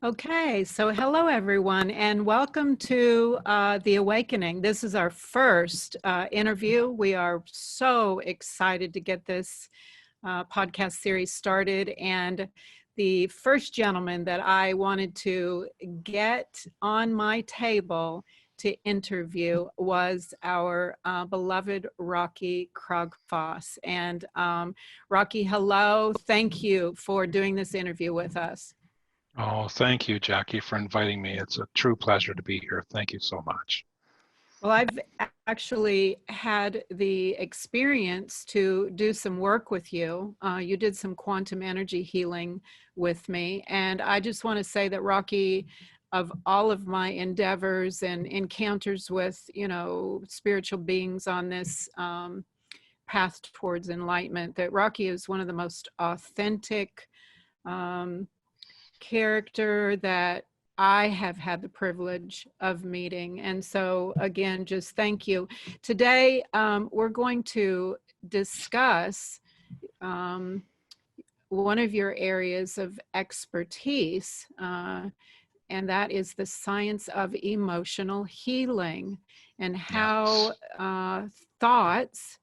Okay, so hello everyone, and welcome to The Awakening. This is our first interview. We are so excited to get this podcast series started. And the first gentleman that I wanted to get on my table to interview was our beloved Rocky Krogfoss. And Rocky, hello. Thank you for doing this interview with us. Oh, thank you, Jackie, for inviting me. It's a true pleasure to be here. Thank you so much. Well, I've actually had the experience to do some work with you. You did some quantum energy healing with me. And I just want to say that, Rocky, of all of my endeavors and encounters with, spiritual beings on this path towards enlightenment, that Rocky is one of the most authentic um, character that I have had the privilege of meeting. And so again, just thank you. Today, we're going to discuss one of your areas of expertise, and that is the science of emotional healing and how Yes. thoughts,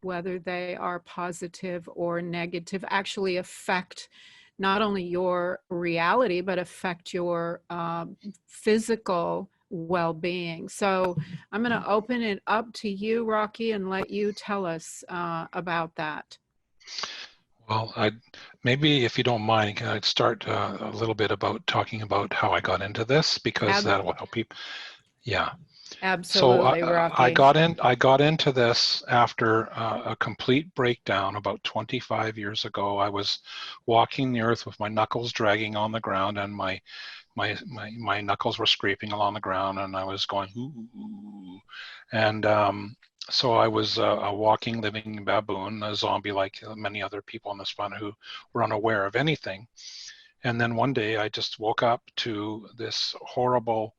whether they are positive or negative, actually affect not only your reality, but affect your physical well-being. So I'm going to open it up to you, Rocky, and let you tell us about that. Well, maybe if you don't mind, I'd start a little bit about talking about how I got into this because Ab- that will help people. Yeah. So Absolutely, I Rocky. got into this after a complete breakdown about 25 years ago. I was walking the earth with my knuckles dragging on the ground, and my knuckles were scraping along the ground, and I was going ooh, and so I was a walking, living baboon, a zombie, like many other people on this planet who were unaware of anything. And then one day I just woke up to this horrible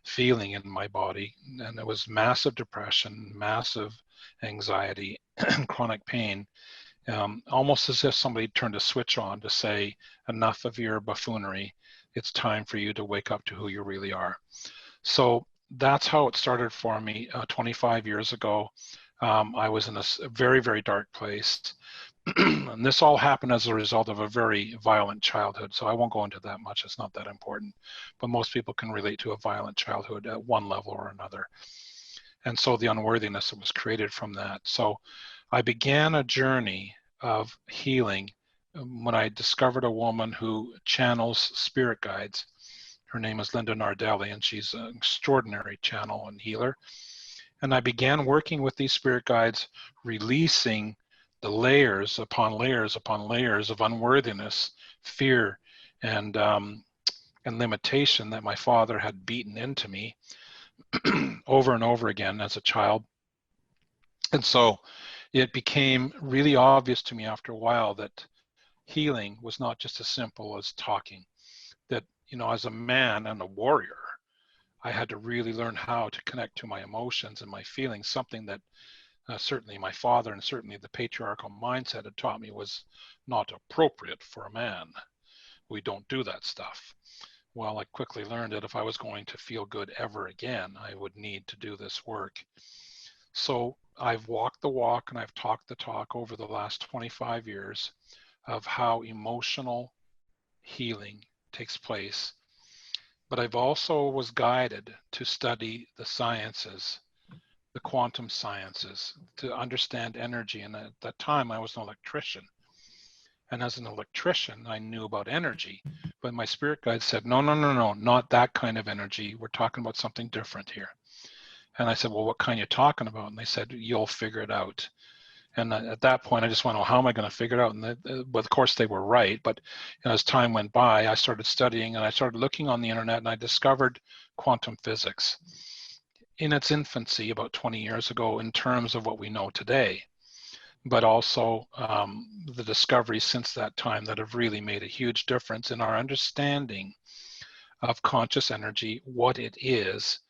feeling in my body, and it was massive depression, massive anxiety, and chronic pain. Almost as if somebody turned a switch on to say, enough of your buffoonery. It's time for you to wake up to who you really are. So that's how it started for me 25 years ago. I was in a very, very dark place. And this all happened as a result of a very violent childhood. So I won't go into that much. It's not that important. But most people can relate to a violent childhood at one level or another. And so the unworthiness that was created from that. So I began a journey of healing when I discovered a woman who channels spirit guides. Her name is Linda Nardelli, and she's an extraordinary channel and healer. And I began working with these spirit guides, releasing the layers upon layers upon layers of unworthiness, fear, and limitation that my father had beaten into me over and over again as a child. And so it became really obvious to me after a while that healing was not just as simple as talking. That, as a man and a warrior, I had to really learn how to connect to my emotions and my feelings, something that certainly my father and certainly the patriarchal mindset had taught me was not appropriate for a man. We don't do that stuff. Well, I quickly learned that if I was going to feel good ever again, I would need to do this work. So I've walked the walk and I've talked the talk over the last 25 years of how emotional healing takes place. But I've also was guided to study the sciences, the quantum sciences, to understand energy. And at that time, I was an electrician. And as an electrician, I knew about energy. But my spirit guide said, no, no, no, no, not that kind of energy. We're talking about something different here. And I said, well, what kind are you talking about? And they said, you'll figure it out. And at that point, I just went, well, how am I going to figure it out? And well, of course, they were right. But as time went by, I started studying and I started looking on the internet, and I discovered quantum physics in its infancy about 20 years ago in terms of what we know today, but also the discoveries since that time that have really made a huge difference in our understanding of conscious energy, what it is,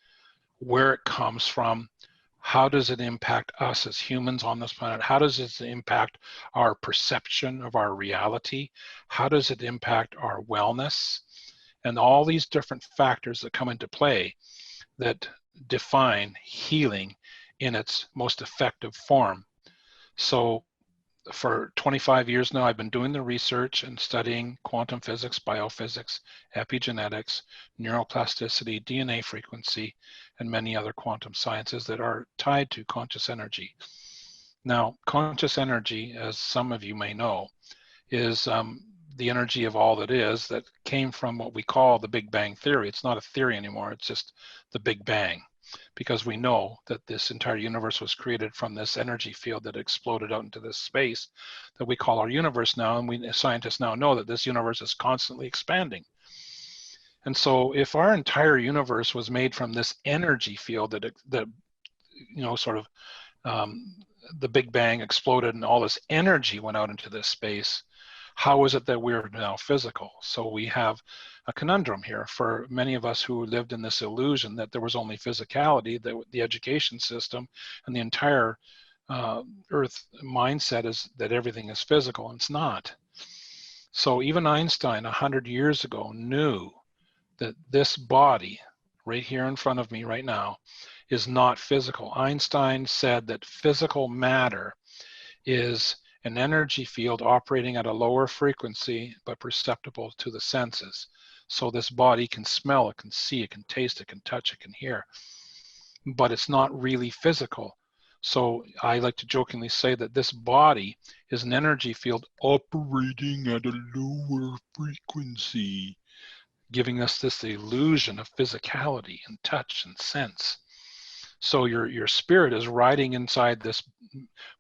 where it comes from, how does it impact us as humans on this planet? How does it impact our perception of our reality? How does it impact our wellness? and all these different factors that come into play that define healing in its most effective form. So for 25 years now, I've been doing the research and studying quantum physics, biophysics, epigenetics, neuroplasticity, DNA frequency, and many other quantum sciences that are tied to conscious energy. Now, conscious energy, as some of you may know, is the energy of all that is that came from what we call the Big Bang Theory. It's not a theory anymore, it's just the Big Bang, because we know that this entire universe was created from this energy field that exploded out into this space that we call our universe now, and scientists now know that this universe is constantly expanding. And so if our entire universe was made from this energy field that you know, sort of the Big Bang exploded and all this energy went out into this space, how is it that we're now physical? So we have a conundrum here for many of us who lived in this illusion that there was only physicality, that the education system and the entire Earth mindset is that everything is physical, and it's not. So even Einstein 100 years ago knew that this body right here in front of me right now is not physical. Einstein said that physical matter is an energy field operating at a lower frequency but perceptible to the senses. So this body can smell, it can see, it can taste, it can touch, it can hear, but it's not really physical. So I like to jokingly say that this body is an energy field operating at a lower frequency, giving us this illusion of physicality and touch and sense. So your spirit is riding inside this.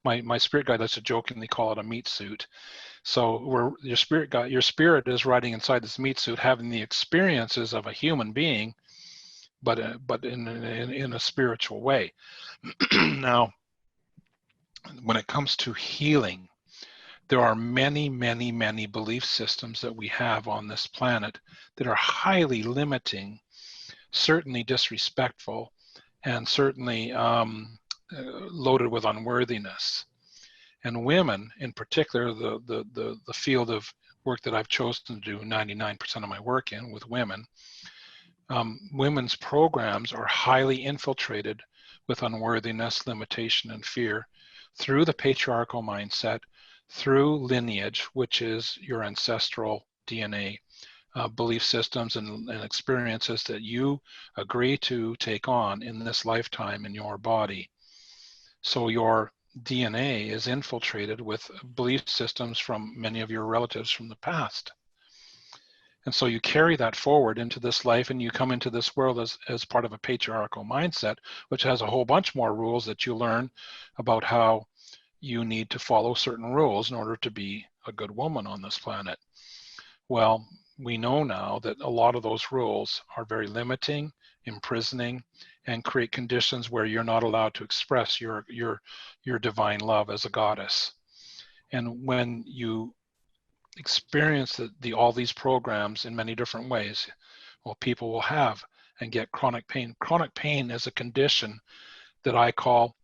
My spirit guide likes to jokingly call it a meat suit. So your spirit is riding inside this meat suit, having the experiences of a human being, but in a spiritual way. Now, when it comes to healing, there are many, many, many belief systems that we have on this planet that are highly limiting, certainly disrespectful, and certainly loaded with unworthiness. And women, in particular, the field of work that I've chosen to do 99% of my work in with women, women's programs are highly infiltrated with unworthiness, limitation, and fear through the patriarchal mindset, through lineage, which is your ancestral DNA, belief systems and experiences that you agree to take on in this lifetime in your body. So your DNA is infiltrated with belief systems from many of your relatives from the past. And so you carry that forward into this life, and you come into this world as part of a patriarchal mindset, which has a whole bunch more rules that you learn about how you need to follow certain rules in order to be a good woman on this planet. Well, we know now that a lot of those rules are very limiting, imprisoning, and create conditions where you're not allowed to express your divine love as a goddess. And when you experience all these programs in many different ways, well, people will have and get chronic pain. Chronic pain is a condition that I call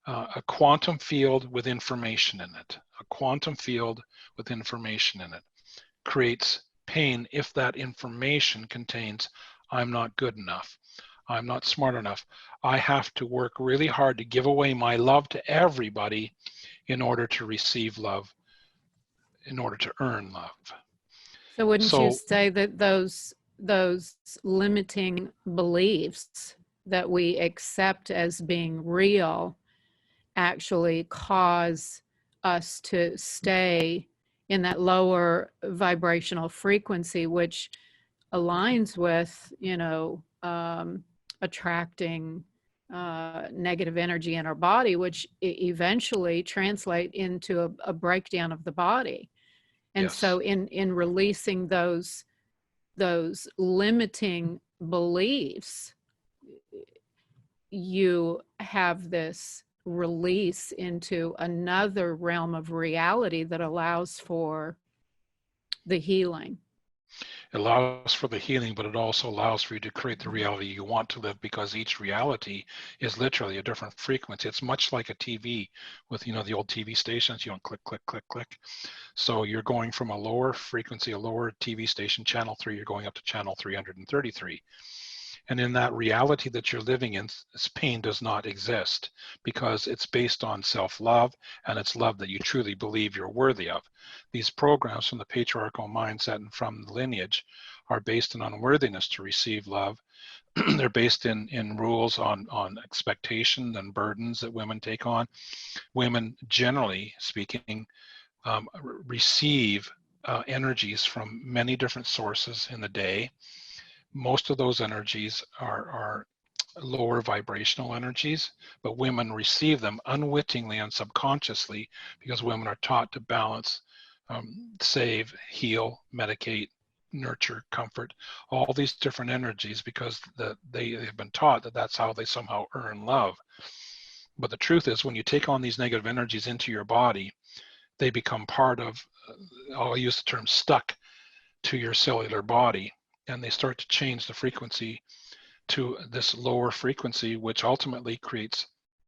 a quantum field with information in it. A quantum field with information in it creates pain if that information contains, I'm not good enough, I'm not smart enough, I have to work really hard to give away my love to everybody in order to receive love, in order to earn love. So wouldn't you say that those limiting beliefs that we accept as being real actually cause us to stay in that lower vibrational frequency, which aligns with, attracting negative energy in our body, which eventually translate into a breakdown of the body. And yes. So in releasing those limiting beliefs, you have this release into another realm of reality that allows for the healing. It allows for the healing, but it also allows for you to create the reality you want to live, because each reality is literally a different frequency. It's much like a TV with, the old TV stations, click, click, click, click. So you're going from a lower frequency, a lower TV station, channel 3, you're going up to channel 333. And in that reality that you're living in, this pain does not exist, because it's based on self-love, and it's love that you truly believe you're worthy of. These programs from the patriarchal mindset and from the lineage are based on unworthiness to receive love. They're based in rules on expectation and burdens that women take on. Women, generally speaking, receive energies from many different sources in the day. Most of those energies are lower vibrational energies, but women receive them unwittingly and subconsciously, because women are taught to balance, save, heal, medicate, nurture, comfort, all these different energies, because they have been taught that that's how they somehow earn love. But the truth is, when you take on these negative energies into your body, they become part of, I'll use the term, stuck to your cellular body, and they start to change the frequency to this lower frequency, which ultimately creates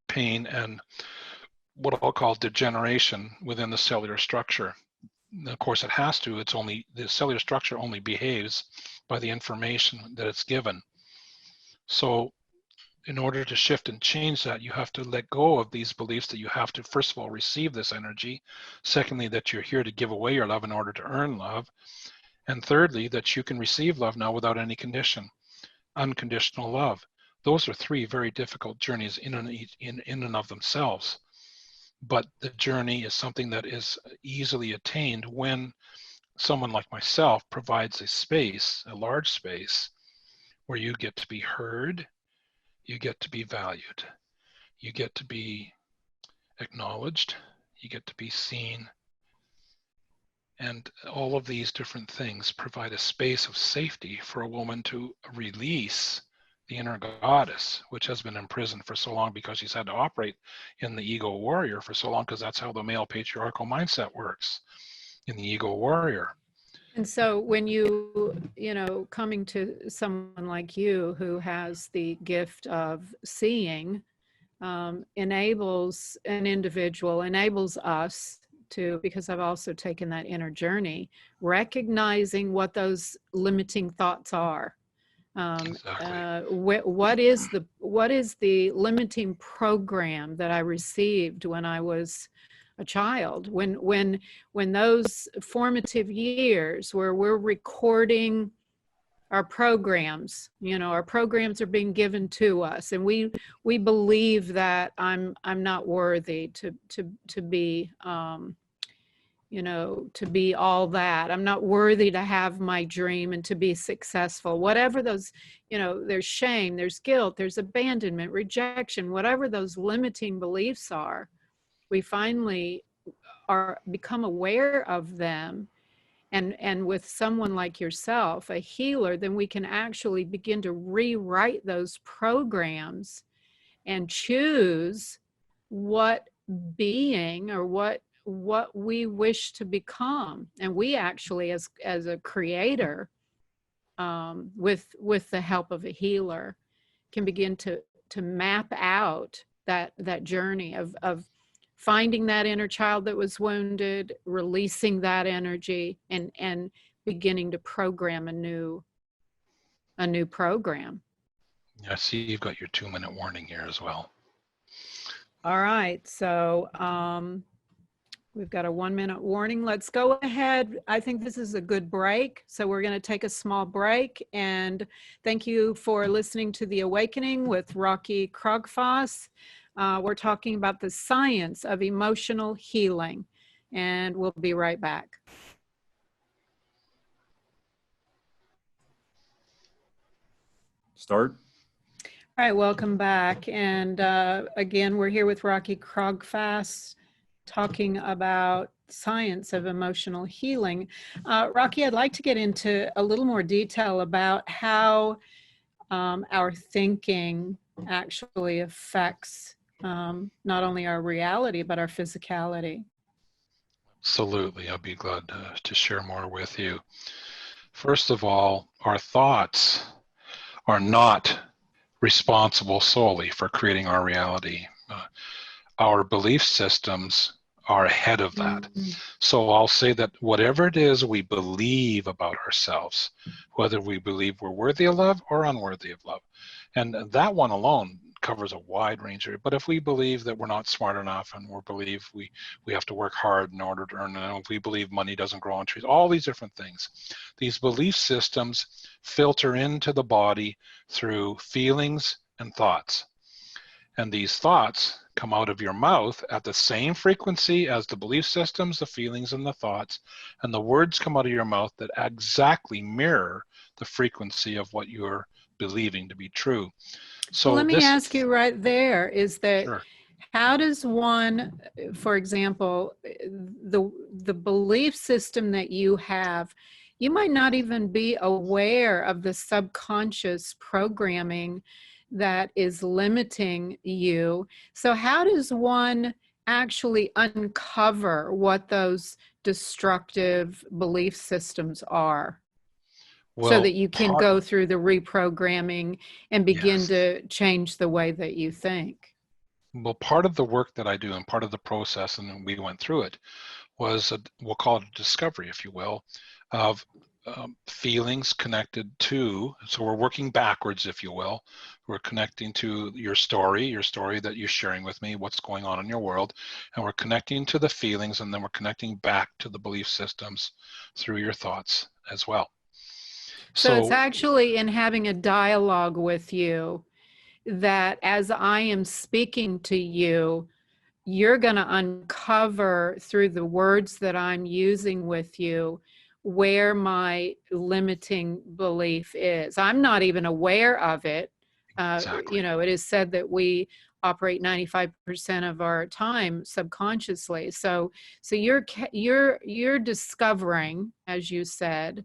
pain and what I'll call degeneration within the cellular structure. And of course, it has to. The cellular structure only behaves by the information that it's given. So in order to shift and change that, you have to let go of these beliefs that you have to, first of all, receive this energy. Secondly, that you're here to give away your love in order to earn love. And thirdly, that you can receive love now without any condition, unconditional love. Those are three very difficult journeys in and of themselves. But the journey is something that is easily attained when someone like myself provides a space, a large space, where you get to be heard, you get to be valued, you get to be acknowledged, you get to be seen. And all of these different things provide a space of safety for a woman to release the inner goddess, which has been imprisoned for so long because she's had to operate in the ego warrior for so long, because that's how the male patriarchal mindset works, in the ego warrior. And so when coming to someone like you who has the gift of seeing, enables an individual, enables us to, because I've also taken that inner journey, recognizing what those limiting thoughts are. Exactly. What is the limiting program that I received when I was a child? When those formative years where we're recording our programs, our programs are being given to us, and we believe that I'm not worthy to be to be all that. I'm not worthy to have my dream and to be successful. Whatever those, there's shame, there's guilt, there's abandonment, rejection, whatever those limiting beliefs are, we finally become aware of them. And with someone like yourself, a healer, then we can actually begin to rewrite those programs and choose what being or what we wish to become. And we actually, as a creator, with the help of a healer, can begin to map out that journey of finding that inner child that was wounded, releasing that energy, and beginning to program a new program. I see you've got your 2-minute warning here as well. All right, so we've got a 1-minute warning. Let's go ahead. I think this is a good break. So we're going to take a small break. And thank you for listening to The Awakening with Rocky Krogfoss. We're talking about the science of emotional healing. And we'll be right back. Start. All right, welcome back. And again, we're here with Rocky Krogfoss, talking about science of emotional healing. Rocky, I'd like to get into a little more detail about how our thinking actually affects not only our reality, but our physicality. Absolutely. I'll be glad to share more with you. First of all, our thoughts are not responsible solely for creating our reality. Our belief systems are ahead of that. Mhm. So I'll say that whatever it is we believe about ourselves, whether we believe we're worthy of love or unworthy of love, and that one alone covers a wide range of it. But if we believe that we're not smart enough, and we believe we have to work hard in order to earn, and if we believe money doesn't grow on trees, all these different things, these belief systems filter into the body through feelings and thoughts. And these thoughts come out of your mouth at the same frequency as the belief systems, the feelings, and the thoughts. And the words come out of your mouth that exactly mirror the frequency of what you're believing to be true. Well, So let me this, ask you right there, is that sure. how does one, for example, the belief system that you have, you might not even be aware of the subconscious programming that is limiting you. So how does one actually uncover what those destructive belief systems are, so that Well, you can go through the reprogramming and begin yes. to change the way that you think? Well, part of the work that I do and part of the process, and we went through it, was we'll call it a discovery, if you will, of feelings connected to, so we're working backwards, if you will. We're connecting to your story that you're sharing with me, what's going on in your world, and we're connecting to the feelings, and then we're connecting back to the belief systems through your thoughts as well. So it's So actually in having a dialogue with you that as I am speaking to you, you're going to uncover through the words that I'm using with you where my limiting belief is. I'm not even aware of it. exactly. It is said that we operate 95% of our time subconsciously. So you're discovering, as you said,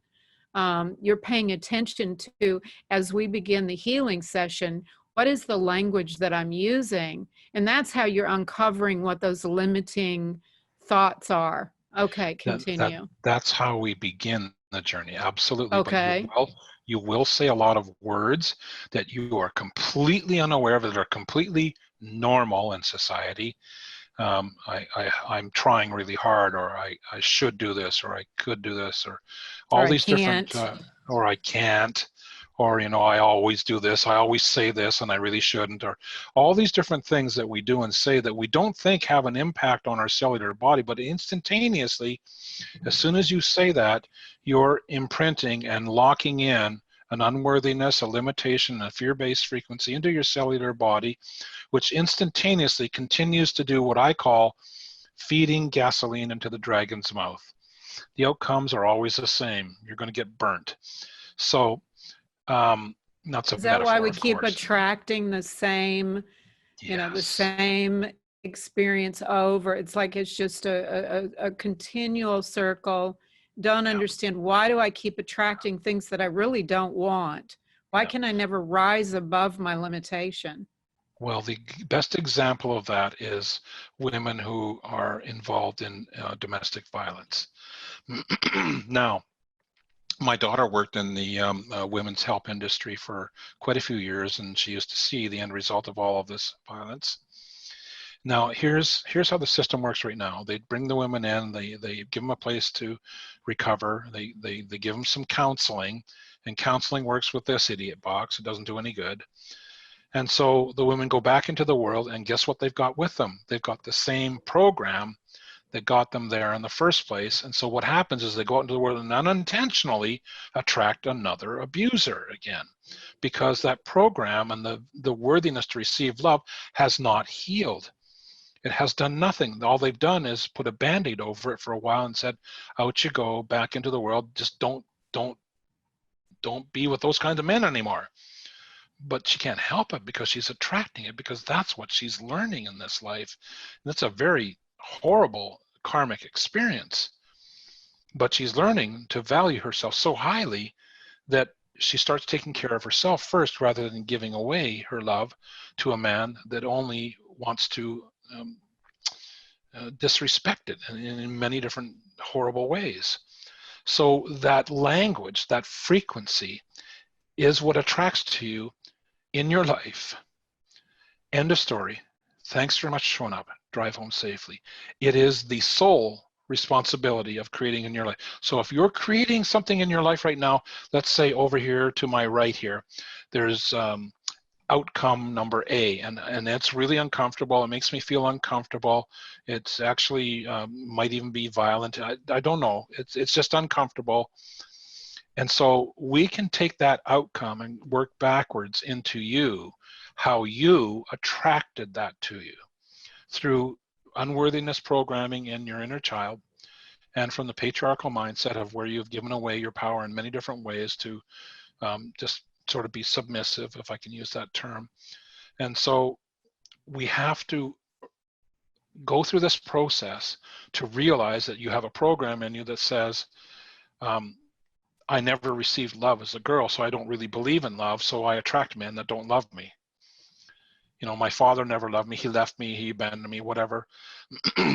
you're paying attention to, as we begin the healing session, what is the language that I'm using? And that's how you're uncovering what those limiting thoughts are. Okay, That, that continue. that's how we begin the journey, absolutely. But Okay. you will say a lot of words that you are completely unaware of, that are completely normal in society. I'm trying really hard, or I should do this, or I could do this, or Or all I these different, can't. or I can't, or, I always do this, I always say this, and I really shouldn't, or all these different things that we do and say that we don't think have an impact on our cellular body, but instantaneously, as soon as you say that, you're imprinting and locking in an unworthiness, a limitation, a fear-based frequency into your cellular body, which instantaneously continues to do what I call feeding gasoline into the dragon's mouth. The outcomes are always the same. You're going to get burnt. So that's a Is that why metaphor, we of keep course. attracting the same, the Yes. same experience over? It's like it's just a continual circle. Don't Yeah. understand, why do I keep attracting things that I really don't want? Why Yeah. can I never rise above my limitation? Well, the best example of that is women who are involved in domestic violence. Now, my daughter worked in the women's help industry for quite a few years, and she used to see the end result of all of this violence. Now, here's how the system works right now. They bring the women in, they give them a place to recover, they give them some counseling, and counseling works with this idiot box. It doesn't do any good. And so the women go back into the world, and guess what they've got with them? They've got the same program that got them there in the first place. And so what happens is they go out into the world and unintentionally attract another abuser again, because that program and the worthiness to receive love has not healed. It has done nothing. All they've done is put a Band-Aid over it for a while and said, out you go back into the world. Just don't be with those kinds of men anymore. But she can't help it because she's attracting it, because that's what she's learning in this life. And it's a very horrible karmic experience. But she's learning to value herself so highly that she starts taking care of herself first, rather than giving away her love to a man that only wants to disrespect it in many different horrible ways. So that language, that frequency is what attracts to you in your life. End of story. Thanks very much for showing up. Drive home safely. It is the sole responsibility of creating in your life. So if you're creating something in your life right now, let's say over here to my right here, there's outcome number A, and that's really uncomfortable. It makes me feel uncomfortable. It's actually might even be violent. I don't know. It's just uncomfortable. And so we can take that outcome and work backwards into you, how you attracted that to you through unworthiness programming in your inner child, and from the patriarchal mindset of where you've given away your power in many different ways to just sort of be submissive, if I can use that term. And so we have to go through this process to realize that you have a program in you that says, I never received love as a girl, so I don't really believe in love, so I attract men that don't love me. You know, my father never loved me. He left me, he abandoned me, whatever.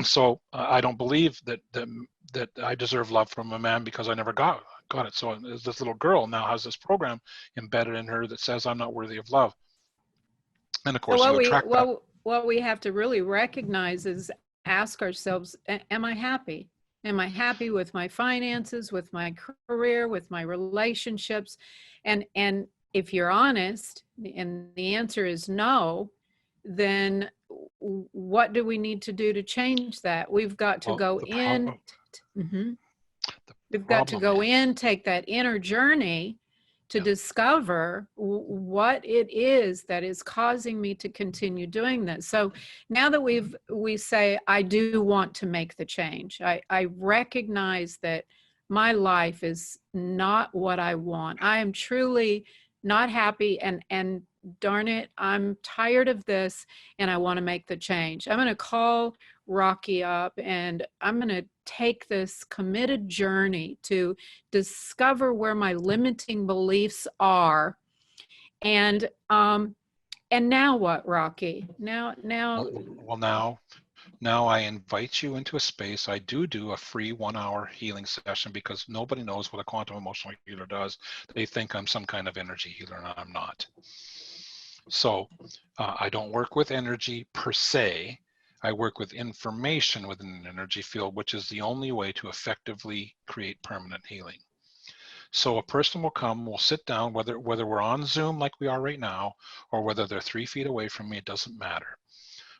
So I don't believe that I deserve love from a man because I never got it. So this little girl now has this program embedded in her that says I'm not worthy of love. And of course, So you attract that. what we have to really recognize is ask ourselves, am I happy? Am I happy with my finances, with my career, with my relationships? And if you're honest, and the answer is no, then what do we need to do to change that? We've got to go in. We've got to go in, take that inner journey to discover what it is that is causing me to continue doing this. So now that we say, I do want to make the change. I recognize that my life is not what I want. I am truly not happy, and darn it, I'm tired of this, and I want to make the change. I'm going to call Rocky up, and I'm going to take this committed journey to discover where my limiting beliefs are. And now what, Rocky? Now I invite you into a space. I do a free 1-hour healing session because nobody knows what a quantum emotional healer does. They think I'm some kind of energy healer, and I'm not. So I don't work with energy per se. I work with information within an energy field, which is the only way to effectively create permanent healing. So a person will come, we'll sit down, whether we're on Zoom like we are right now, or whether they're 3 feet away from me, it doesn't matter.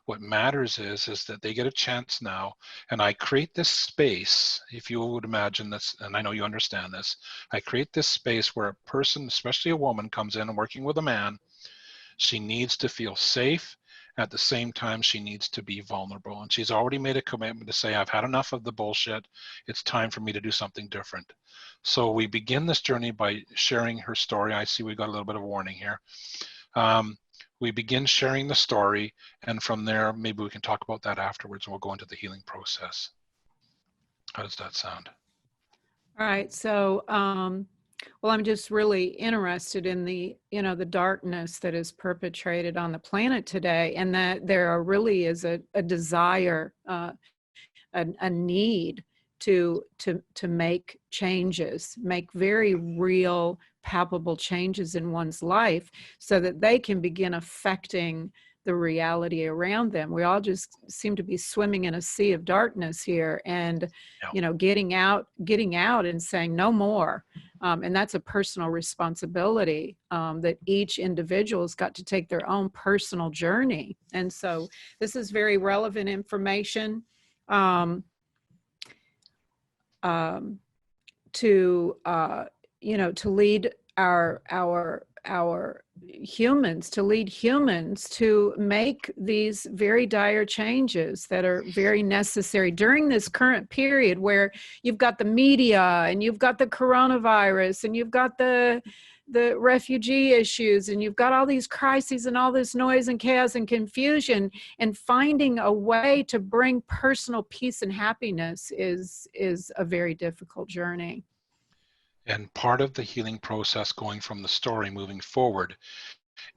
What matters is that they get a chance now, and I create this space, if you would imagine this, and I know you understand this, I create this space where a person, especially a woman, comes in and working with a man. She needs to feel safe. At the same time, she needs to be vulnerable. And she's already made a commitment to say, I've had enough of the bullshit. It's time for me to do something different. So we begin this journey by sharing her story. I see we got a little bit of a warning here. We begin sharing the story, and from there, maybe we can talk about that afterwards, and we'll go into the healing process. How does that sound? all right. So, well, I'm just really interested in the darkness that is perpetrated on the planet today, and that there really is a desire, a need to make changes, make very real, palpable changes in one's life so that they can begin affecting the reality around them. We all just seem to be swimming in a sea of darkness here, and getting out and saying no more. And that's a personal responsibility that each individual's got to take their own personal journey. And so this is very relevant information to lead our humans, to lead humans to make these very dire changes that are very necessary during this current period where you've got the media and you've got the coronavirus and you've got the refugee issues and you've got all these crises and all this noise and chaos and confusion, and finding a way to bring personal peace and happiness is a very difficult journey. And part of the healing process going from the story moving forward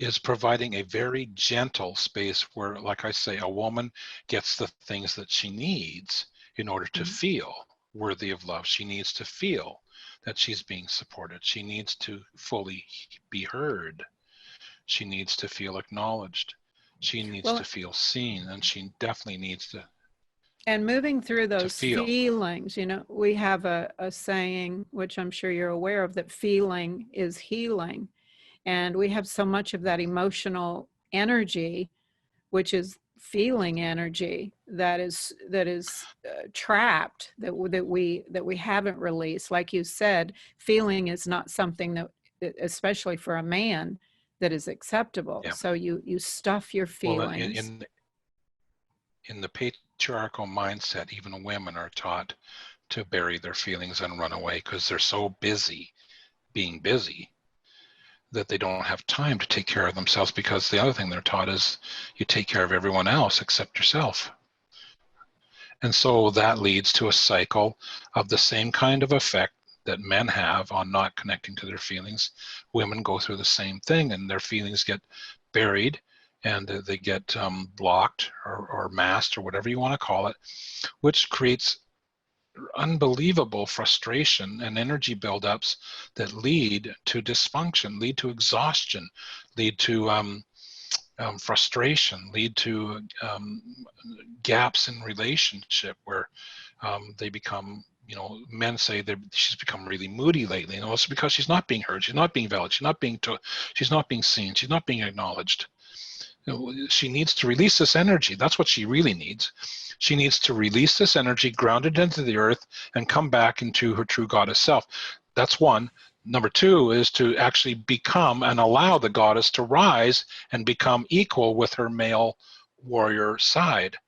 is providing a very gentle space where, like I say, a woman gets the things that she needs in order to feel. worthy of love. She needs to feel that she's being supported. She needs to fully be heard. She needs to feel acknowledged. She needs to Well, feel seen, and she definitely needs and moving through to those feel. feelings, we have a saying, which I'm sure you're aware of, that feeling is healing. And we have so much of that emotional energy, which is feeling energy, that is trapped, that we haven't released. Like you said, feeling is not something that, especially for a man, that is acceptable. Yeah. So you stuff your Well, feelings. in the patriarchal mindset, even women are taught to bury their feelings and run away because they're so busy being busy that they don't have time to take care of themselves, because the other thing they're taught is you take care of everyone else except yourself. And so that leads to a cycle of the same kind of effect that men have on not connecting to their feelings. Women go through the same thing, and their feelings get buried, and they get blocked or masked, or whatever you want to call it, which creates unbelievable frustration and energy buildups that lead to dysfunction, lead to exhaustion, lead to frustration, lead to gaps in relationship where they become, men say that she's become really moody lately. It's because she's not being heard, she's not being valued, she's not being seen, she's not being acknowledged. She needs to release this energy. That's what she really needs. She needs to release this energy, ground it into the earth, and come back into her true goddess self. That's one. Number two is to actually become and allow the goddess to rise and become equal with her male warrior side.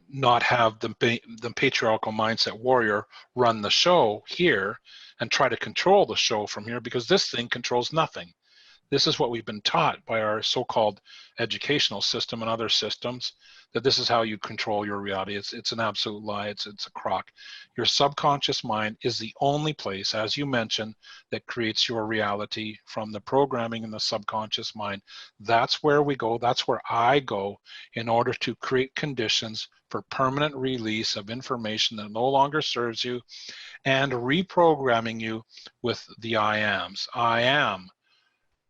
Not have the patriarchal mindset warrior run the show here and try to control the show from here, because this thing controls nothing. This is what we've been taught by our so-called educational system and other systems, that this is how you control your reality. It's an absolute lie. It's a crock. Your subconscious mind is the only place, as you mentioned, that creates your reality from the programming in the subconscious mind. That's where we go. That's where I go in order to create conditions for permanent release of information that no longer serves you, and reprogramming you with the I ams. I am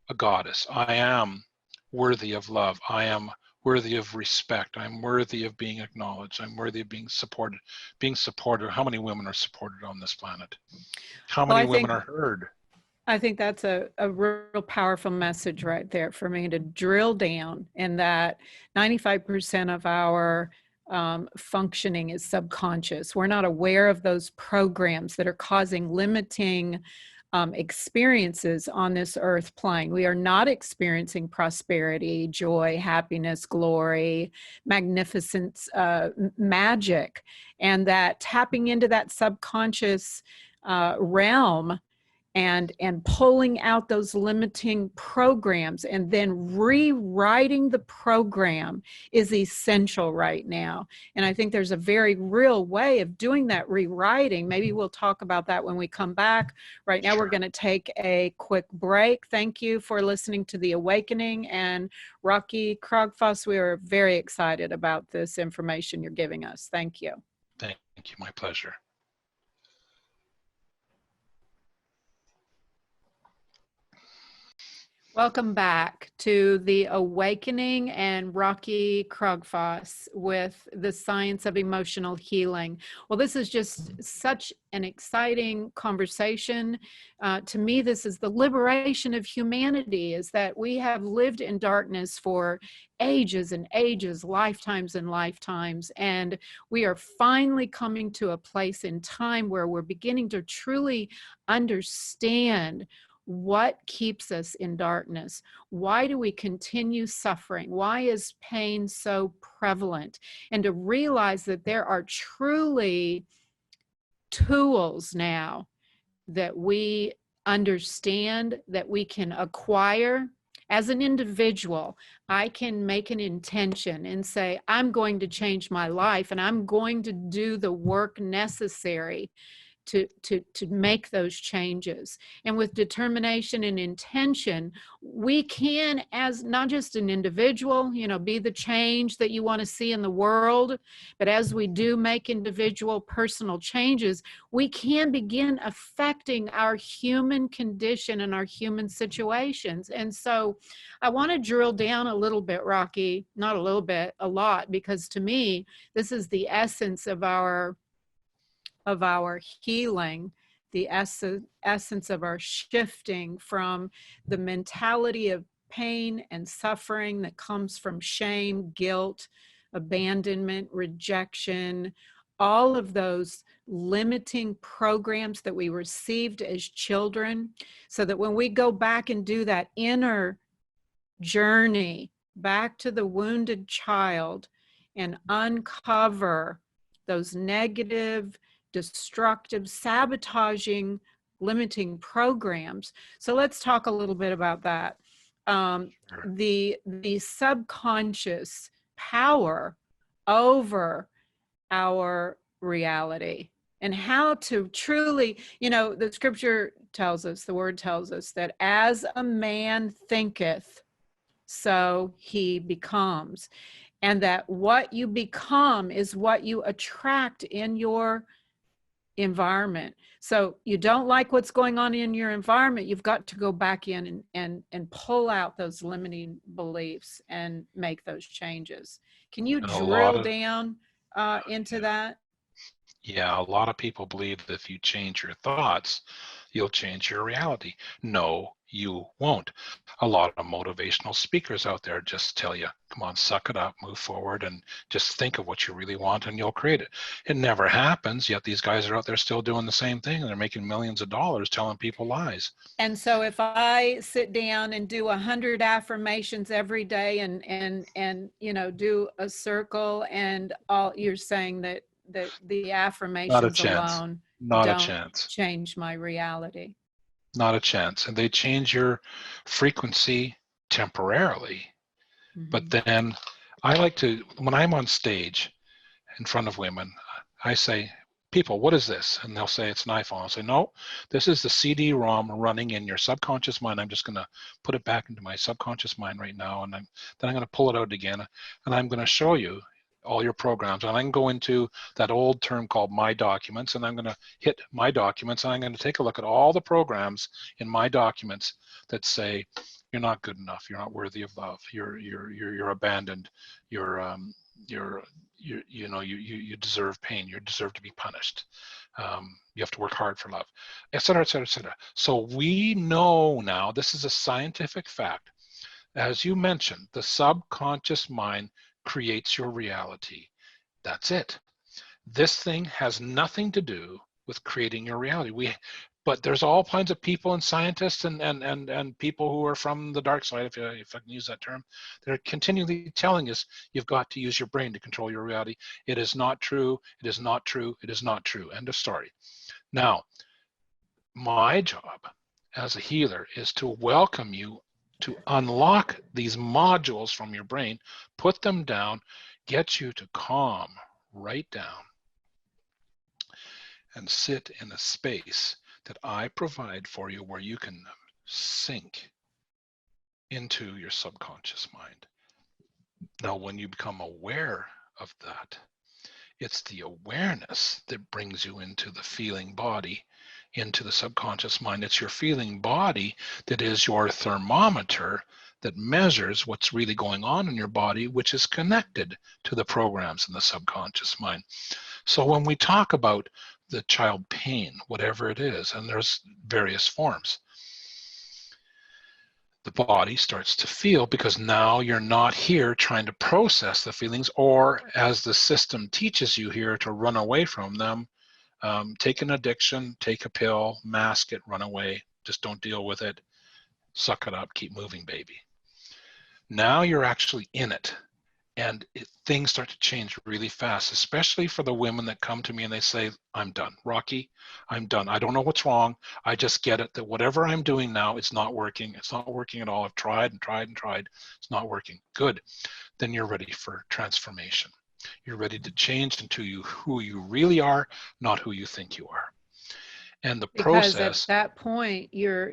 a goddess. I am worthy of love. I am worthy of respect. I'm worthy of being acknowledged. I'm worthy of being supported. Being supported. How many women are supported on this planet? How Well, many women are heard? I think that's a real powerful message right there for me, to drill down in that 95% of our functioning is subconscious. We're not aware of those programs that are causing limiting experiences on this earth plane. We are not experiencing prosperity, joy, happiness, glory, magnificence, magic, and that tapping into that subconscious realm and pulling out those limiting programs and then rewriting the program is essential right now. And I think there's a very real way of doing that rewriting. Maybe we'll talk about that when we come back. Right now, we're going to take a quick break. Thank you for listening to The Awakening. And Rocky Krogfoss, we are very excited about this information you're giving us. Thank you. Thank you. My pleasure. Welcome back to The Awakening and Rocky Krogfoss with the science of emotional healing. Well, this is just such an exciting conversation. To me, this is the liberation of humanity, is that we have lived in darkness for ages and ages, lifetimes and lifetimes, and we are finally coming to a place in time where we're beginning to truly understand what keeps us in darkness. Why do we continue suffering? Why is pain so prevalent? And to realize that there are truly tools now that we understand, that we can acquire. As an individual, I can make an intention and say, I'm going to change my life, and I'm going to do the work necessary to make those changes. And with determination and intention, we can, as not just an individual, be the change that you want to see in the world, but as we do make individual personal changes, we can begin affecting our human condition and our human situations. And so I want to drill down a little bit, Rocky, not a little bit, a lot, because to me, this is the essence of our healing, the essence of our shifting from the mentality of pain and suffering that comes from shame, guilt, abandonment, rejection, all of those limiting programs that we received as children, so that when we go back and do that inner journey back to the wounded child and uncover those negative, destructive, sabotaging, limiting programs. So let's talk a little bit about that. The subconscious power over our reality, and how to truly, the scripture tells us, the word tells us that as a man thinketh, so he becomes. And that what you become is what you attract in your environment. So you don't like what's going on in your environment, you've got to go back in and pull out those limiting beliefs and make those changes. Can you And drill down into yeah, that? yeah, a lot of people believe that if you change your thoughts, you'll change your reality. No, you won't. A lot of motivational speakers out there just tell you, come on, suck it up, move forward, and just think of what you really want and you'll create it. It never happens, yet these guys are out there still doing the same thing, and they're making millions of dollars telling people lies. And so if I sit down and do 100 affirmations every day and do a circle and all, you're saying that the Not a affirmations chance. alone Not a don't chance. change my reality. Not a chance. And they change your frequency temporarily. But Mm-hmm. then I like to, when I'm on stage in front of women, I say, people, what is this? And they'll say, it's an iPhone. I'll say, no, this is the CD-ROM running in your subconscious mind. I'm just going to put it back into my subconscious mind right now. And then I'm going to pull it out again. And I'm going to show you all your programs. And I can go into that old term called My Documents. And I'm going to hit My Documents. And I'm going to take a look at all the programs in My Documents that say, you're not good enough. You're not worthy of love. You're abandoned. You deserve pain. You deserve to be punished. You have to work hard for love, et cetera, et cetera, et cetera. So we know now, this is a scientific fact. As you mentioned, the subconscious mind creates your reality. That's it. This thing has nothing to do with creating your reality. But there's all kinds of people and scientists and people who are from the dark side, if I can use that term, they're continually telling us you've got to use your brain to control your reality. It is not true. It is not true. It is not true. End of story. Now, my job as a healer is to welcome you to unlock these modules from your brain, put them down, get you to calm right down and sit in a space that I provide for you where you can sink into your subconscious mind. Now, when you become aware of that, it's the awareness that brings you into the feeling body, into the subconscious mind. It's your feeling body that is your thermometer that measures what's really going on in your body, which is connected to the programs in the subconscious mind. So when we talk about the child pain, whatever it is, and there's various forms, the body starts to feel, because now you're not here trying to process the feelings, or as the system teaches you here, to run away from them. Take an addiction, take a pill, mask it, run away, just don't deal with it, suck it up, keep moving, baby. Now you're actually in it. And things start to change really fast, especially for the women that come to me and they say, I'm done. Rocky, I'm done. I don't know what's wrong. I just get it that whatever I'm doing now, it's not working. It's not working at all. I've tried and tried and tried. It's not working. Good. Then you're ready for transformation. You're ready to change into who you really are, not who you think you are. And the Because at process that point, your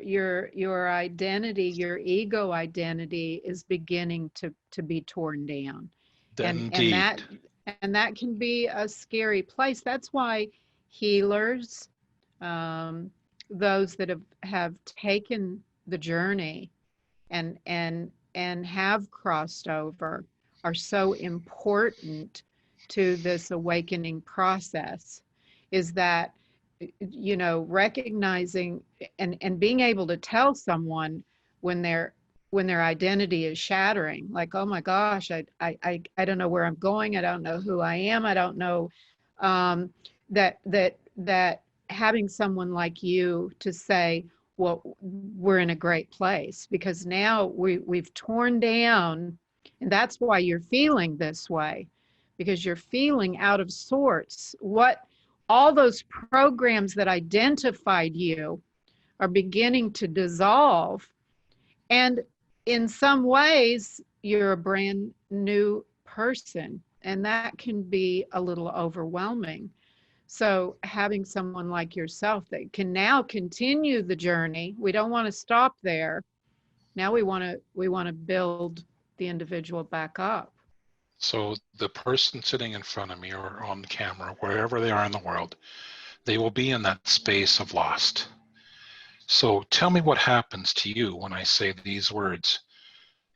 identity, your ego identity is beginning to be torn down. then And indeed. that can be a scary place. That's why healers, um, those that have taken the journey and have crossed over are so important to this awakening process, is that, recognizing and being able to tell someone when their identity is shattering, like, oh my gosh, I don't know where I'm going, I don't know who I am, I don't know, um, that having someone like you to say, well, we're in a great place because now we've torn down, and that's why you're feeling this way, because you're feeling out of sorts. What all those programs that identified you are beginning to dissolve, and in some ways you're a brand new person, and that can be a little overwhelming. So having someone like yourself that can now continue the journey, we don't want to stop there. Now we want to build the individual back up. So the person sitting in front of me or on the camera, wherever they are in the world, they will be in that space of lost. So tell me what happens to you when I say these words.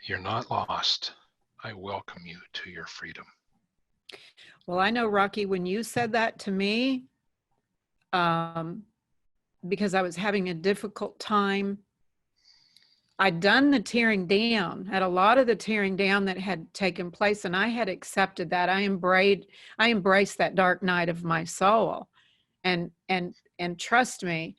You're not lost. I welcome you to your freedom. Well, I know, Rocky, when you said that to me, um, because I was having a difficult time, I'd done the tearing down, had a lot of the tearing down that had taken place, and I had accepted that. I embraced that dark night of my soul. And trust me,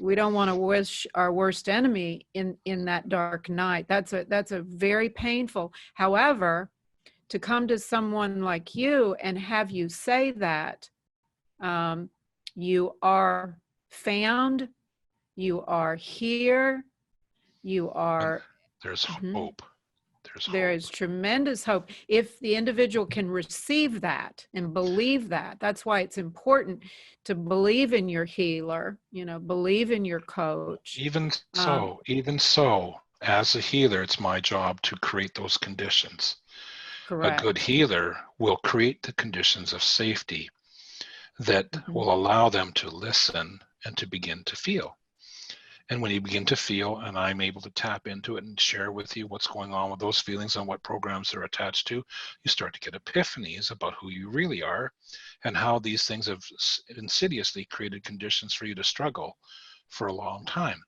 we don't want to wish our worst enemy in that dark night. That's a very painful. However, to come to someone like you and have you say that, um, you are found, you are here, you And are. there's Mhm. hope. There's There hope. is tremendous hope if the individual can receive that and believe that. That's why it's important to believe in your healer, believe in your coach. Even so, as a healer, it's my job to create those conditions. A good Correct. healer will create the conditions of safety that Mhm. will allow them to listen and to begin to feel. And when you begin to feel, and I'm able to tap into it and share with you what's going on with those feelings and what programs they're attached to, you start to get epiphanies about who you really are and how these things have insidiously created conditions for you to struggle for a long time.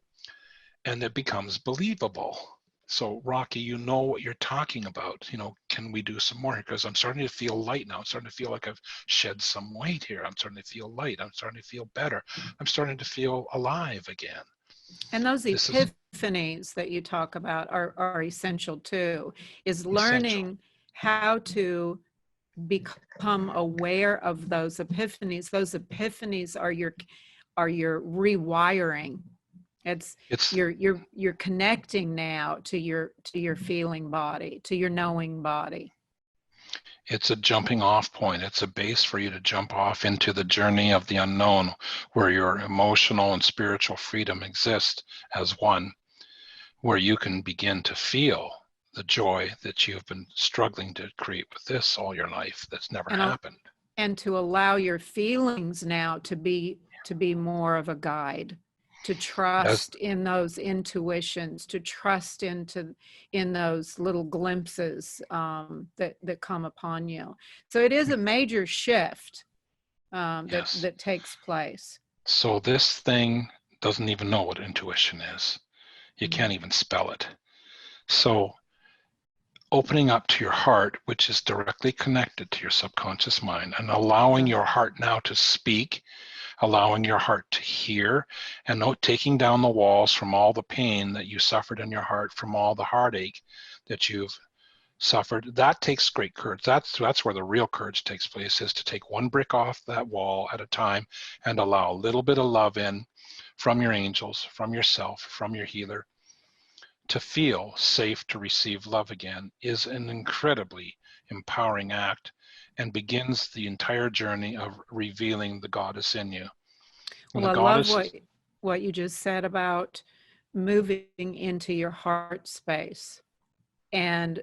And it becomes believable. So, Rocky, you know what you're talking about. Can we do some more? Because I'm starting to feel light now. I'm starting to feel like I've shed some weight here. I'm starting to feel light. I'm starting to feel better. I'm starting to feel alive again. And those This is epiphanies that you talk about are essential too, is essential. learning how to become aware of those epiphanies. Those epiphanies are your rewiring. It's It's you're connecting now to your feeling body, to your knowing body. it's a jumping off point. It's a base for you to jump off into the journey of the unknown, where your emotional and spiritual freedom exist as one, where you can begin to feel the joy that you've been struggling to create with this all your life that's never And happened. and to allow your feelings now to be more of a guide, to As trust in those intuitions, to trust in those little glimpses, that come upon you. So it is a major shift, that yes. that takes place. So this thing doesn't even know what intuition is. You Mm. can't even spell it. So opening up to your heart, which is directly connected to your subconscious mind, and allowing your heart now to speak, allowing your heart to hear, and taking down the walls from all the pain that you suffered in your heart, from all the heartache that you've suffered. That takes great courage. That's where the real courage takes place, is to take one brick off that wall at a time and allow a little bit of love in from your angels, from yourself, from your healer. To feel safe to receive love again is an incredibly empowering act and begins the entire journey of revealing the goddess in you. When Well, the I love goddess, what you just said about moving into your heart space. And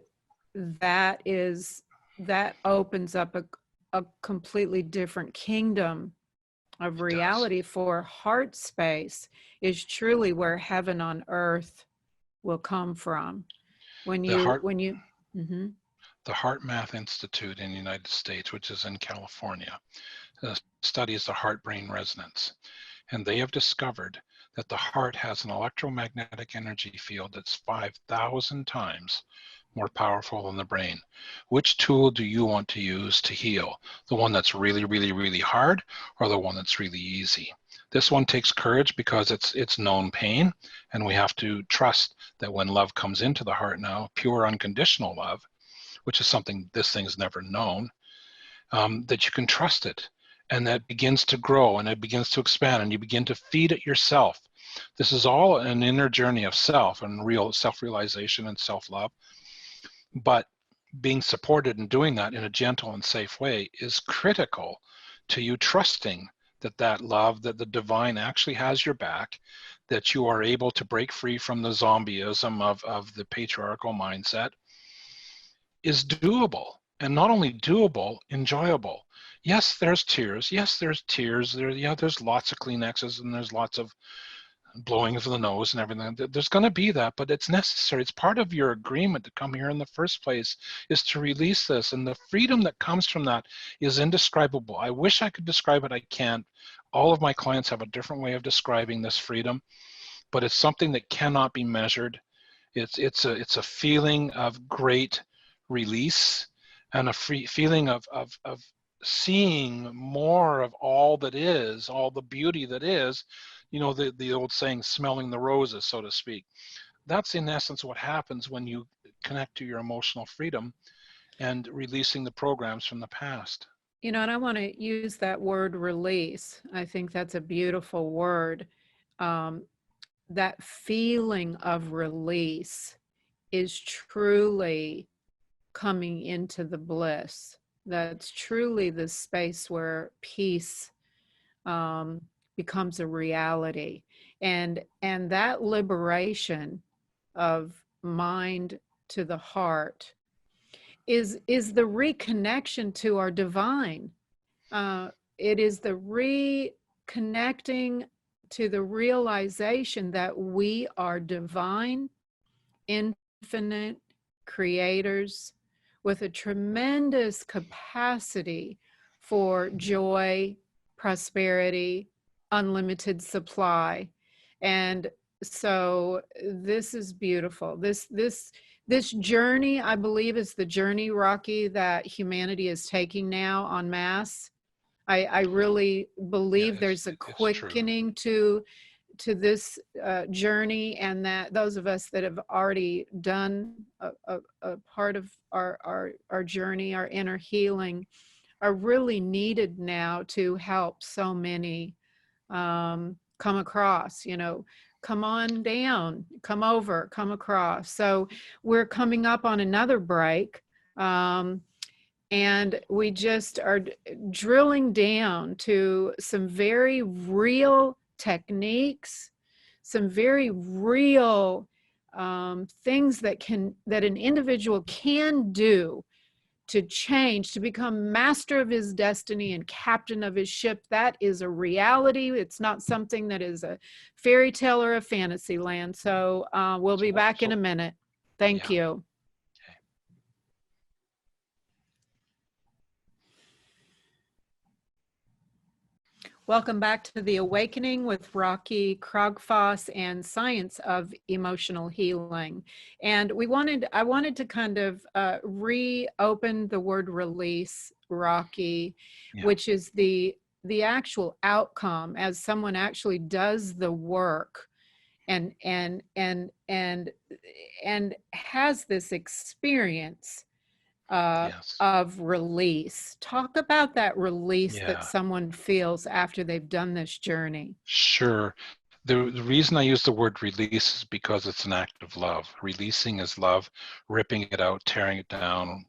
that is that opens up a completely different kingdom of it does. reality. For heart space is truly where heaven on earth will come from. When The you heart, when you hmm the Heart Math Institute in the United States, which is in California, studies the heart-brain resonance. And they have discovered that the heart has an electromagnetic energy field that's 5,000 times more powerful than the brain. Which tool do you want to use to heal? The one that's really, really, really hard, or the one that's really easy? This one takes courage because it's known pain, and we have to trust that when love comes into the heart now, pure unconditional love, which is something this thing's never known, that you can trust it, and that begins to grow and it begins to expand, and you begin to feed it yourself. This is all an inner journey of self and real self-realization and self-love. But being supported in doing that in a gentle and safe way is critical to you trusting that that love, that the divine actually has your back, that you are able to break free from the zombieism of the patriarchal mindset is doable. And not only doable, enjoyable. Yes, there's tears. Yes, there's tears. There's lots of Kleenexes and there's lots of blowing of the nose and everything. There's going to be that, but it's necessary. It's part of your agreement to come here in the first place, is to release this. And the freedom that comes from that is indescribable. I wish I could describe it. I can't. All of my clients have a different way of describing this freedom, but it's something that cannot be measured. It's a feeling of great release and a free feeling of seeing more of all that is, all the beauty that is, the old saying, smelling the roses, so to speak. That's in essence what happens when you connect to your emotional freedom and releasing the programs from the past. and I want to use that word release. I think that's a beautiful word. Um, that feeling of release is truly coming into the bliss. That's truly the space where peace um, becomes a reality, and that liberation of mind to the heart is the reconnection to our divine. It is the reconnecting to the realization that we are divine, infinite creators with a tremendous capacity for joy, prosperity, unlimited supply. And so this is beautiful. This journey, I believe, is the journey, Rocky, that humanity is taking now en masse. I really Yeah, believe there's a it's true. quickening to this journey, and that those of us that have already done a part of our journey, our inner healing, are really needed now to help so many come across, come on down, come over, come across. So we're coming up on another break. And we just are drilling down to some very real techniques, some very real things that an individual can do to change, to become master of his destiny and captain of his ship. That is a reality. It's not something that is a fairy tale or a fantasy land. So we'll be back in a minute. Thank Yeah. you. Okay. Welcome back to The Awakening with Rocky Krogfoss and Science of Emotional Healing. And I wanted to kind of reopen the word release, Rocky, Yeah. which is the actual outcome as someone actually does the work and has this experience Yes. of release. Talk about that release that Yeah. someone feels after they've done this journey. Sure. The reason I use the word release is because it's an act of love. Releasing is love, ripping it out, tearing it down,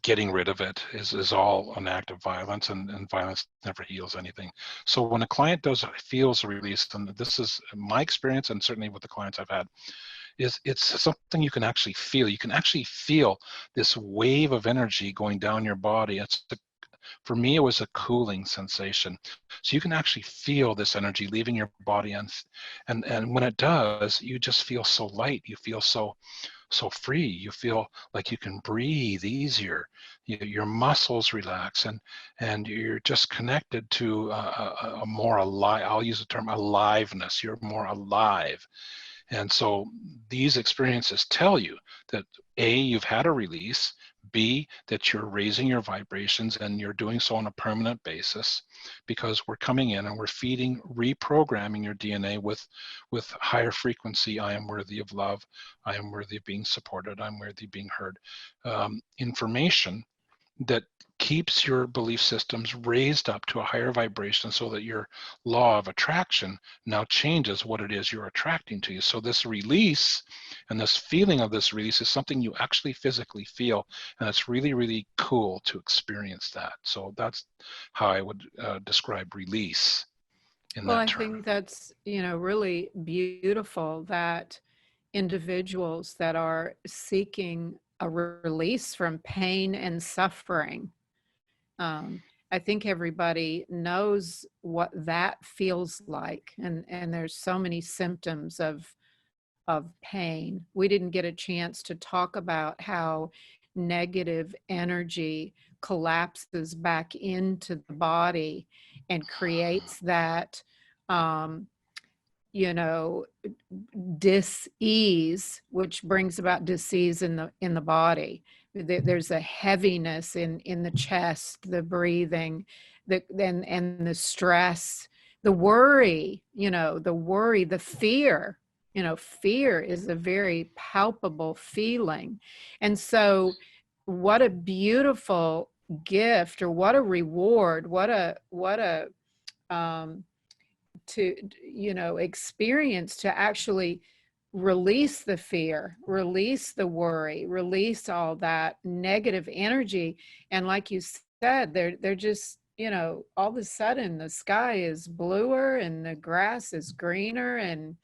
getting rid of it is all an act of violence, and violence never heals anything. So when a client feels a release, and this is my experience, and certainly with the clients I've had, is it's something you can actually feel. You can actually feel this wave of energy going down your body. For me, it was a cooling sensation. So you can actually feel this energy leaving your body, and when it does, you just feel so light. You feel so free. You feel like you can breathe easier. Your muscles relax, and you're just connected to a more alive. I'll use the term aliveness. You're more alive. And so these experiences tell you that A, you've had a release, B, that you're raising your vibrations, and you're doing so on a permanent basis, because we're coming in and we're feeding, reprogramming your DNA with higher frequency. I am worthy of love. I am worthy of being supported. I'm worthy of being heard. Information that keeps your belief systems raised up to a higher vibration, so that your law of attraction now changes what it is you're attracting to you. So this release and this feeling of this release is something you actually physically feel, and it's really, really cool to experience that. So that's how I would describe release in Well, that I term. think that's, really beautiful that individuals that are seeking a release from pain and suffering. Um, I think everybody knows what that feels like, and there's so many symptoms of pain. We didn't get a chance to talk about how negative energy collapses back into the body and creates that um, you know dis-ease, which brings about disease in the body. There's a heaviness in the chest, the breathing, and the stress, the worry, the fear. Fear is a very palpable feeling. And so what a beautiful gift, or what a reward, what a um to experience, to actually release the fear, release the worry, release all that negative energy. And like you said, they're just, all of a sudden the sky is bluer and the grass is greener, and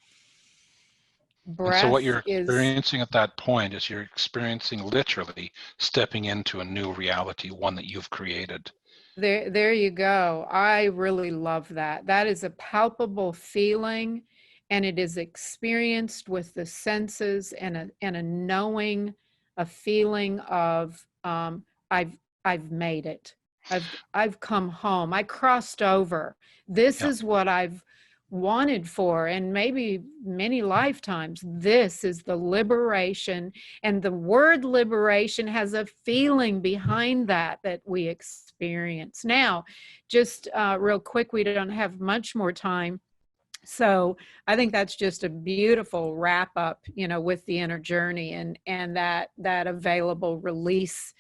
And so what breath you're is experiencing at that point is you're experiencing literally stepping into a new reality, one that you've created. there you go. I really love that. That is a palpable feeling, and it is experienced with the senses, and a knowing, a feeling of I've I've made it. I've come home. I crossed over. This Yeah. is what I've wanted for, and maybe many lifetimes. This is the liberation, and the word liberation has a feeling behind that we experience. Now, just real quick, we don't have much more time. So I think that's just a beautiful wrap up, with the inner journey, and that available release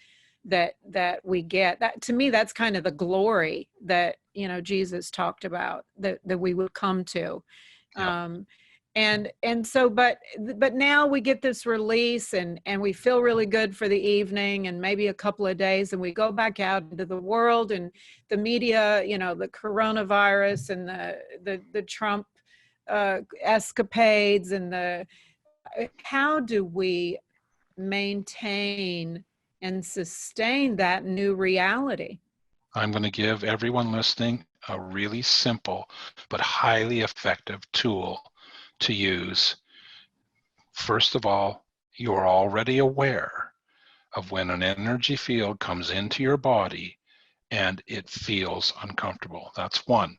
that we get. That, to me, that's kind of the glory that Jesus talked about, that we would come to. Yeah. um and so, but now we get this release, and we feel really good for the evening and maybe a couple of days, and we go back out into the world, and the media, the coronavirus, and the Trump escapades, and how do we maintain and sustain that new reality? I'm going to give everyone listening a really simple but highly effective tool to use. First of all, you're already aware of when an energy field comes into your body and it feels uncomfortable. That's one.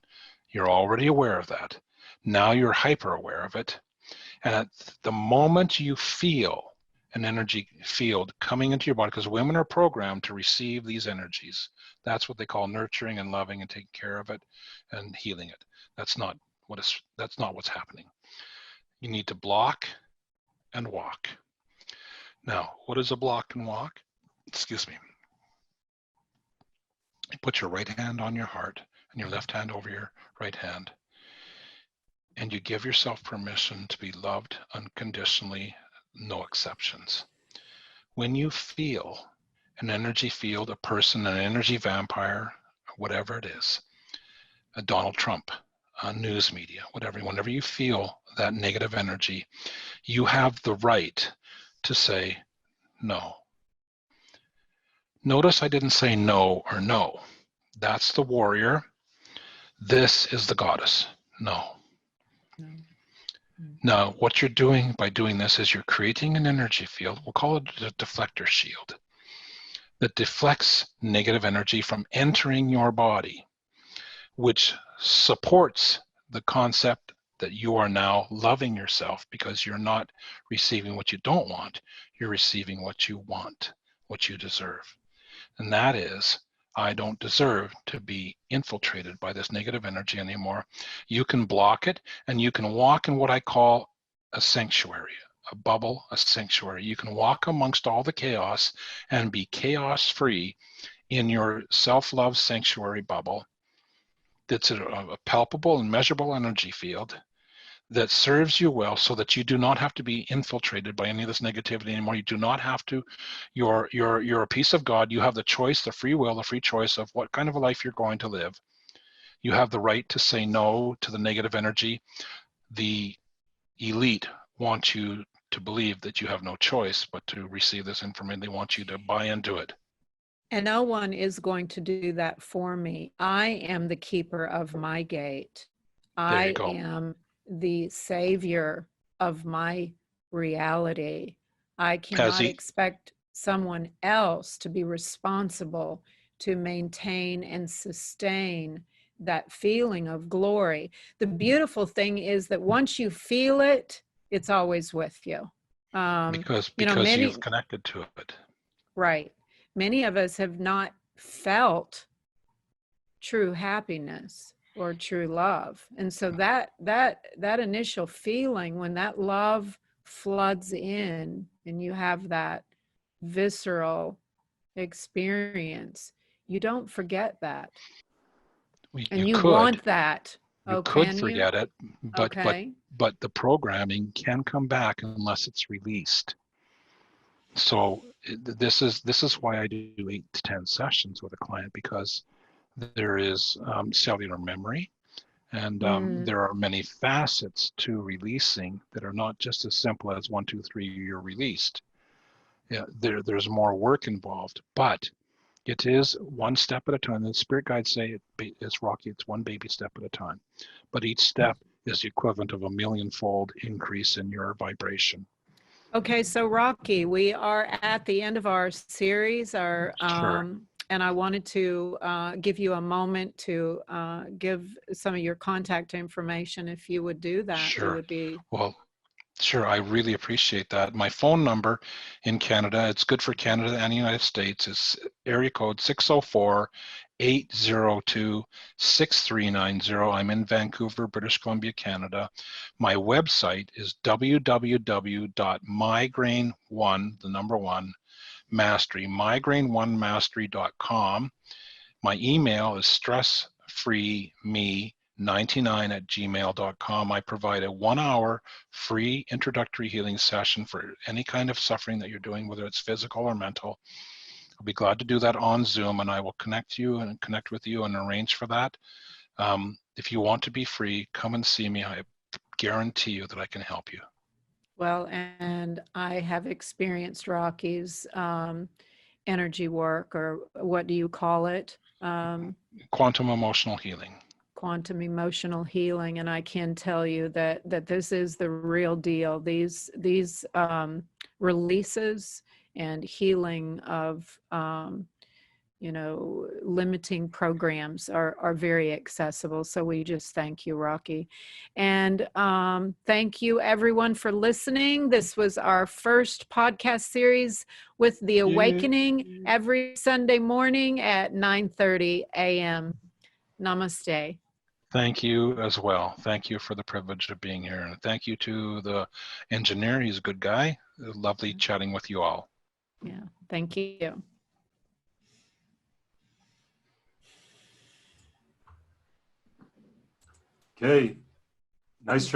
You're already aware of that. Now you're hyper aware of it. And at the moment you feel an energy field coming into your body, because women are programmed to receive these energies. That's what they call nurturing and loving and taking care of it and healing it. That's not what's happening. You need to block and walk. Now, what is a block and walk? Excuse me. You put your right hand on your heart and your left hand over your right hand, and you give yourself permission to be loved unconditionally, no exceptions. When you feel an energy field, a person, an energy vampire, whatever it is, a Donald Trump, news media, whatever, whenever you feel that negative energy, you have the right to say no. Notice I didn't say no or no. That's the warrior. This is the goddess. No. No. Now, what you're doing by doing this is you're creating an energy field. We'll call it a deflector shield that deflects negative energy from entering your body, which supports the concept that you are now loving yourself because you're not receiving what you don't want. You're receiving what you want, what you deserve. And that is, I don't deserve to be infiltrated by this negative energy anymore. You can block it, and you can walk in what I call a sanctuary, a bubble, a sanctuary. You can walk amongst all the chaos and be chaos free in your self-love sanctuary bubble. That's a palpable and measurable energy field that serves you well, so that you do not have to be infiltrated by any of this negativity anymore. You do not have to. You're a piece of God. You have the choice, the free will, the free choice of what kind of a life you're going to live. You have the right to say no to the negative energy. The elite want you to believe that you have no choice but to receive this information. They want you to buy into it. And no one is going to do that for me. I am the keeper of my gate. There you I go. am the savior of my reality. I cannot expect someone else to be responsible to maintain and sustain that feeling of glory. The beautiful thing is that once you feel it, it's always with you. Because Many, you've connected to it. right. Many of us have not felt true happiness or true love. And so that initial feeling, when that love floods in and you have that visceral experience, you don't forget that. And you want that. You Oh, could can you? forget it, Okay. but the programming can come back unless it's released. So this is why I do 8 to 10 sessions with a client, because there is cellular memory, and there are many facets to releasing that are not just as simple as 1, 2, 3, you're released. Yeah, there's more work involved, but it is one step at a time. The spirit guides say it's Rocky, it's one baby step at a time. But each step is the equivalent of a millionfold increase in your vibration. Okay, so Rocky, we are at the end of our series, Sure. And I wanted to give you a moment to give some of your contact information. If you would do that, Sure. it would be. Well, sure, I really appreciate that. My phone number in Canada, it's good for Canada and the United States, is area code 604-802-6390. I'm in Vancouver, British Columbia, Canada. My website is www.migraine1, the number 1, mastery, migraine1mastery.com. My email is stressfreeme99@gmail.com. I provide a 1-hour free introductory healing session for any kind of suffering that you're doing, whether it's physical or mental. I'll be glad to do that on Zoom, and I will connect with you and arrange for that. If you want to be free, come and see me. I guarantee you that I can help you. Well, and I have experienced Rocky's energy work, or what do you call it? Quantum emotional healing. Quantum emotional healing, and I can tell you that this is the real deal. These releases and healing of limiting programs are very accessible. So we just thank you, Rocky. And thank you everyone for listening. This was our first podcast series with The Awakening, every Sunday morning at 9:30 a.m. Namaste. Thank you as well. Thank you for the privilege of being here. And thank you to the engineer. He's a good guy. Lovely chatting with you all. Yeah, thank you. Okay, nice job.